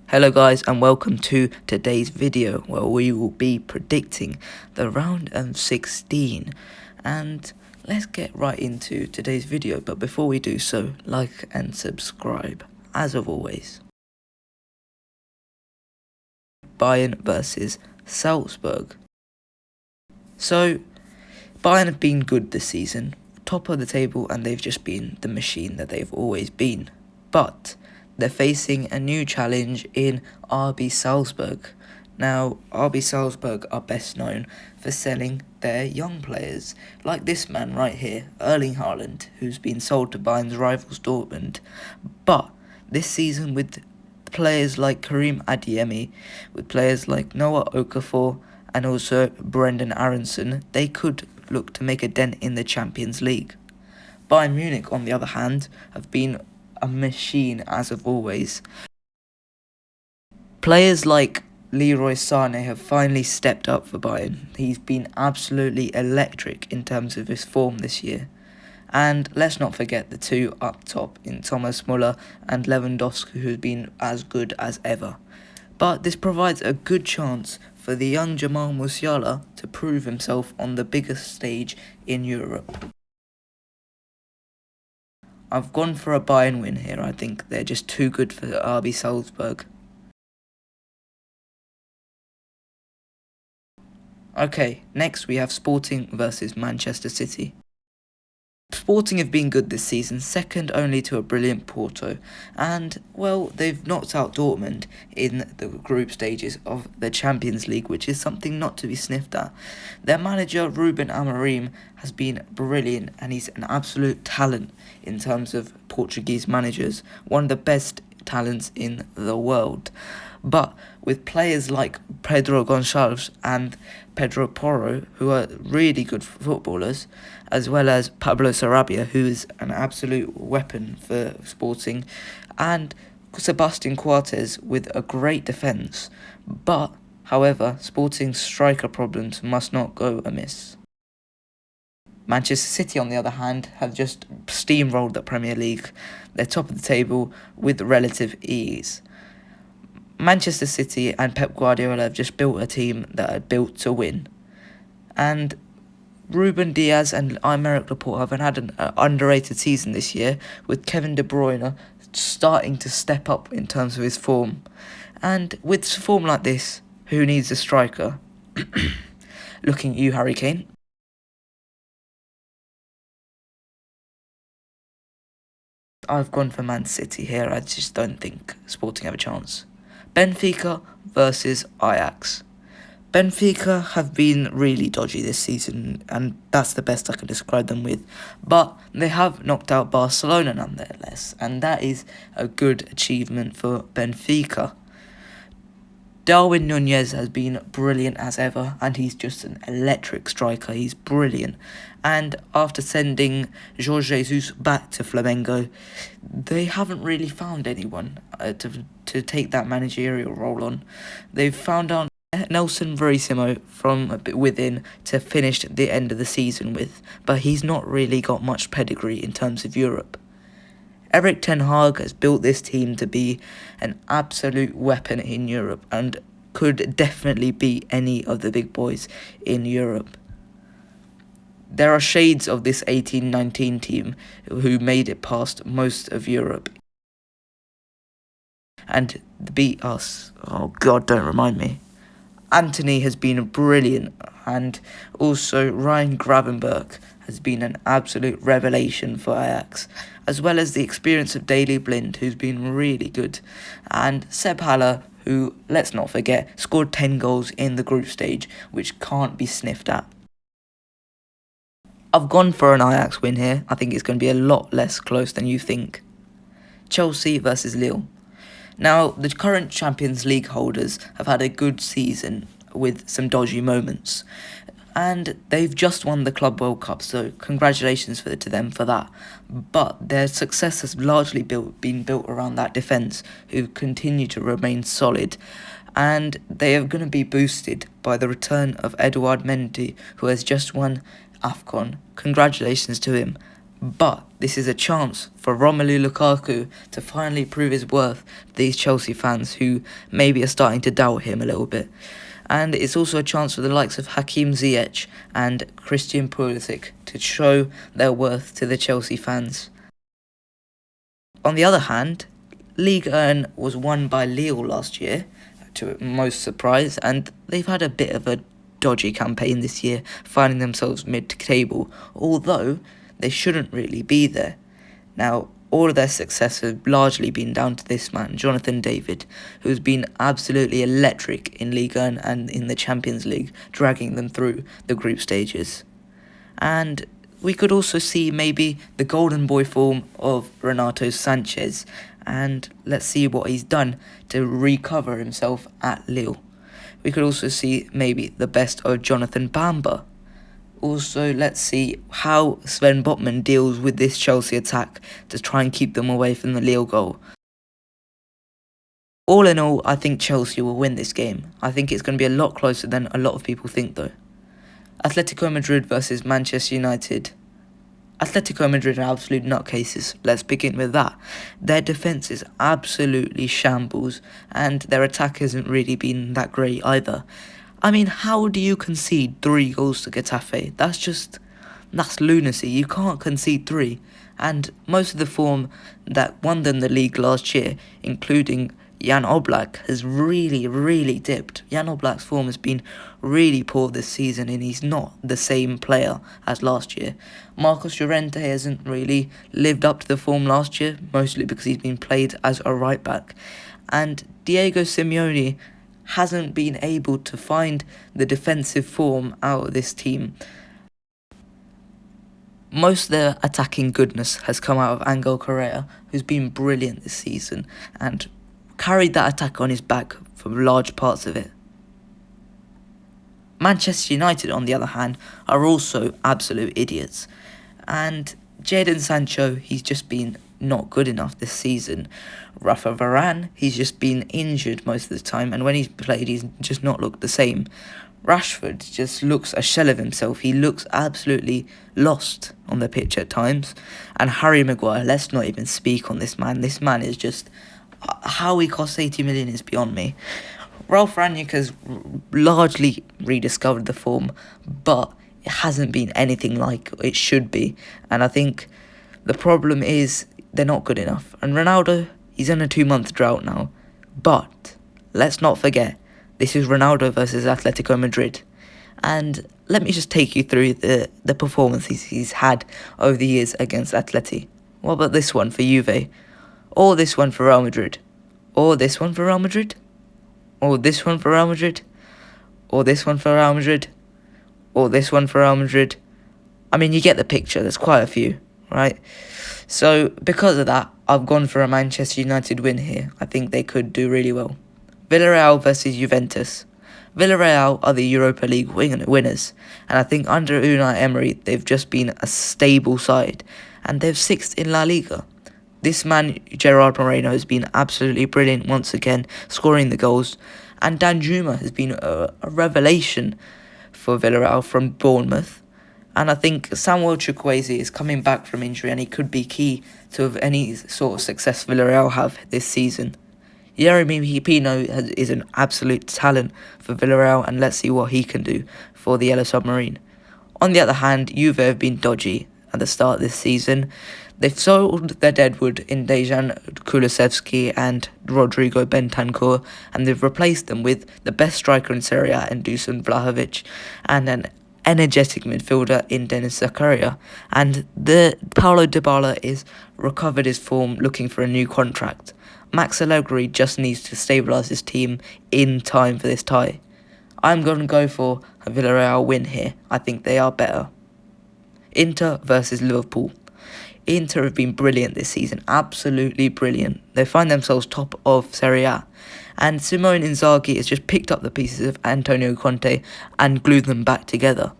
Hello guys and welcome to today's video where we will be predicting the round of 16, and let's get right into today's video. But before we do so, like and subscribe as of always. Bayern versus Salzburg. So Bayern have been good this season, top of the table, and they've just been the machine that they've always been. But they're facing a new challenge in RB Salzburg. Now, RB Salzburg are best known for selling their young players, like this man right here, Erling Haaland, who's been sold to Bayern's rivals Dortmund. But this season, with players like Karim Adeyemi, with players like Noah Okafor, and also Brendan Aronson, they could look to make a dent in the Champions League. Bayern Munich, on the other hand, have been a machine as of always. Players like Leroy Sané have finally stepped up for Bayern. He's been absolutely electric in terms of his form this year. And let's not forget the two up top in Thomas Müller and Lewandowski, who's been as good as ever. But this provides a good chance for the young Jamal Musiala to prove himself on the biggest stage in Europe. I've gone for a Bayern win here. I think they're just too good for RB Salzburg. Okay, next we have Sporting versus Manchester City. Sporting have been good this season, second only to a brilliant Porto, and, well, they've knocked out Dortmund in the group stages of the Champions League, which is something not to be sniffed at. Their manager, Ruben Amorim, has been brilliant, and he's an absolute talent in terms of Portuguese managers, one of the best talents in the world. But with players like Pedro Gonçalves and Pedro Porro, who are really good footballers, as well as Pablo Sarabia, who is an absolute weapon for Sporting, and Sebastian Coates with a great defence. But, however, Sporting's striker problems must not go amiss. Manchester City, on the other hand, have just steamrolled the Premier League. They're top of the table with relative ease. Manchester City and Pep Guardiola have just built a team that are built to win. And Ruben Diaz and Aymeric Laporte have had an underrated season this year, with Kevin De Bruyne starting to step up in terms of his form. And with form like this, who needs a striker? Looking at you, Harry Kane. I've gone for Man City here. I just don't think Sporting have a chance. Benfica versus Ajax. Benfica have been really dodgy this season, and that's the best I can describe them with. But they have knocked out Barcelona nonetheless, and that is a good achievement for Benfica. Darwin Núñez has been brilliant as ever, and he's just an electric striker. He's brilliant. And after sending Jorge Jesus back to Flamengo, they haven't really found anyone to take that managerial role on. They've found out Nelson Verissimo from within to finish the end of the season with, but he's not really got much pedigree in terms of Europe. Erik ten Hag has built this team to be an absolute weapon in Europe and could definitely beat any of the big boys in Europe. There are shades of this 18-19 team who made it past most of Europe and beat us. Oh God, don't remind me. Anthony has been brilliant, and also Ryan Gravenberch has been an absolute revelation for Ajax, as well as the experience of Daley Blind, who's been really good, and Seb Haller, who, let's not forget, scored 10 goals in the group stage, which can't be sniffed at. I've gone for an Ajax win here. I think it's going to be a lot less close than you think. Chelsea versus Lille. Now, the current Champions League holders have had a good season with some dodgy moments, and they've just won the Club World Cup, so congratulations to them for that. But their success has largely been built around that defence, who continue to remain solid, and they are going to be boosted by the return of Edouard Mendy, who has just won AFCON. Congratulations to him. But this is a chance for Romelu Lukaku to finally prove his worth to these Chelsea fans who maybe are starting to doubt him a little bit. And it's also a chance for the likes of Hakim Ziyech and Christian Pulisic to show their worth to the Chelsea fans. On the other hand, Ligue 1 was won by Lille last year, to most surprise, and they've had a bit of a dodgy campaign this year, finding themselves mid-table, although they shouldn't really be there. Now, all of their success has largely been down to this man, Jonathan David, who's been absolutely electric in Ligue 1 and in the Champions League, dragging them through the group stages. And we could also see maybe the golden boy form of Renato Sanchez, and let's see what he's done to recover himself at Lille. We could also see maybe the best of Jonathan Bamba. Also, let's see how Sven Botman deals with this Chelsea attack to try and keep them away from the Lille goal. All in all, I think Chelsea will win this game. I think it's going to be a lot closer than a lot of people think though. Atletico Madrid versus Manchester United. Atletico Madrid are absolute nutcases. Let's begin with that. Their defence is absolutely shambles, and their attack hasn't really been that great either. I mean, how do you concede 3 goals to Getafe? That's lunacy. You can't concede 3. And most of the form that won them the league last year, including Jan Oblak, has really dipped. Jan Oblak's form has been really poor this season, and he's not the same player as last year. Marcos Llorente hasn't really lived up to the form last year, mostly because he's been played as a right back. And Diego Simeone hasn't been able to find the defensive form out of this team. Most of their attacking goodness has come out of Angel Correa, who's been brilliant this season and carried that attack on his back for large parts of it. Manchester United, on the other hand, are also absolute idiots. And Jadon Sancho, he's just been not good enough this season. Rafa Varane, he's just been injured most of the time, and when he's played, he's just not looked the same. Rashford just looks a shell of himself. He looks absolutely lost on the pitch at times. And Harry Maguire, let's not even speak on this man. This man is just... how he costs 80 million is beyond me. Ralf Rangnick has largely rediscovered the form, but it hasn't been anything like it should be. And I think the problem is they're not good enough. And Ronaldo, he's on a 2-month drought now. But let's not forget, this is Ronaldo versus Atletico Madrid. And let me just take you through the performances he's had over the years against Atleti. What about this one for Juve? Or this one for Real Madrid? Or this one for Real Madrid? Or this one for Real Madrid? Or this one for Real Madrid? Or this one for Real Madrid? I mean, you get the picture. There's quite a few, right? So, because of that, I've gone for a Manchester United win here. I think they could do really well. Villarreal versus Juventus. Villarreal are the Europa League winners, and I think under Unai Emery, they've just been a stable side, and they're 6th in La Liga. This man, Gerard Moreno, has been absolutely brilliant once again, scoring the goals, and Danjuma has been a revelation for Villarreal from Bournemouth. And I think Samuel Chukwueze is coming back from injury, and he could be key to any sort of success Villarreal have this season. Yeremy Pino is an absolute talent for Villarreal, and let's see what he can do for the Yellow Submarine. On the other hand, Juve have been dodgy at the start of this season. They've sold their deadwood in Dejan Kulusevski and Rodrigo Bentancur, and they've replaced them with the best striker in Serie A in Dusan Vlahovic and an energetic midfielder in Denis Zakaria. And Paulo Dybala is recovered his form, looking for a new contract. Max Allegri just needs to stabilise his team in time for this tie. I'm going to go for a Villarreal win here. I think they are better. Inter versus Liverpool. Inter have been brilliant this season, absolutely brilliant. They find themselves top of Serie A, and Simone Inzaghi has just picked up the pieces of Antonio Conte and glued them back together.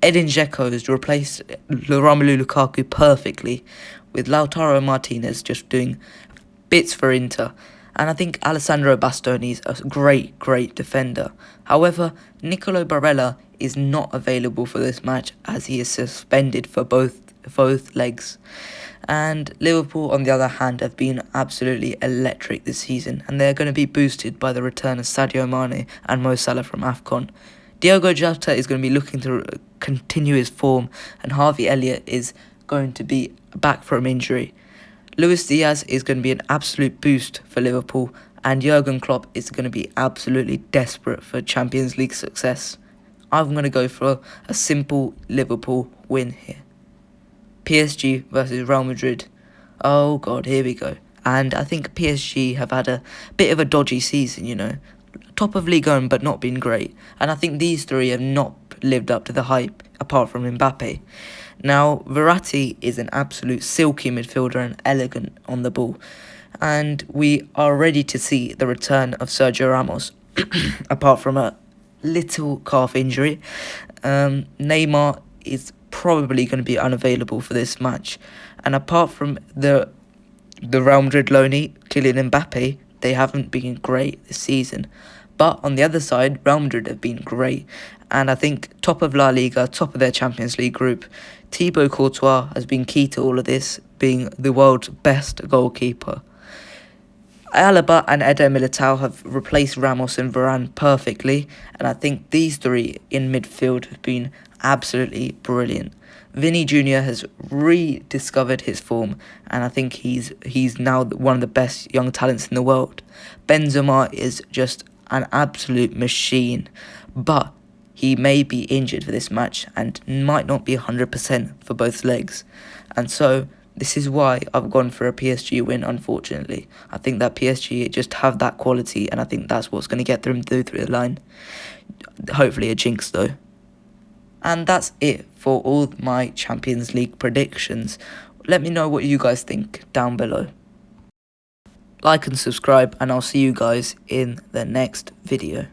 Edin Dzeko has replaced Romelu Lukaku perfectly, with Lautaro Martinez just doing bits for Inter, and I think Alessandro Bastoni is a great defender. However, Nicolo Barella is not available for this match as he is suspended for both legs. And Liverpool, on the other hand, have been absolutely electric this season, and they're going to be boosted by the return of Sadio Mane and Mo Salah from AFCON. Diogo Jota is going to be looking to continue his form, and Harvey Elliott is going to be back from injury. Luis Diaz is going to be an absolute boost for Liverpool, and Jurgen Klopp is going to be absolutely desperate for Champions League success. I'm going to go for a simple Liverpool win here. PSG versus Real Madrid. Oh god, here we go. And I think PSG have had a bit of a dodgy season, Top of Ligue 1 but not been great. And I think these three have not lived up to the hype, apart from Mbappe. Now, Verratti is an absolute silky midfielder and elegant on the ball. And we are ready to see the return of Sergio Ramos, apart from a little calf injury. Neymar is probably going to be unavailable for this match. And apart from the Real Madrid loanee, Kylian Mbappe, they haven't been great this season. But on the other side, Real Madrid have been great. And I think top of La Liga, top of their Champions League group, Thibaut Courtois has been key to all of this, being the world's best goalkeeper. Alaba and Eder Militao have replaced Ramos and Varane perfectly, and I think these three in midfield have been absolutely brilliant. Vinny Jr. has rediscovered his form, and I think he's now one of the best young talents in the world. Benzema is just an absolute machine, but he may be injured for this match and might not be 100% for both legs, and so this is why I've gone for a PSG win, unfortunately. I think that PSG just have that quality, and I think that's what's going to get them through the line. Hopefully a jinx, though. And that's it for all my Champions League predictions. Let me know what you guys think down below. Like and subscribe, and I'll see you guys in the next video.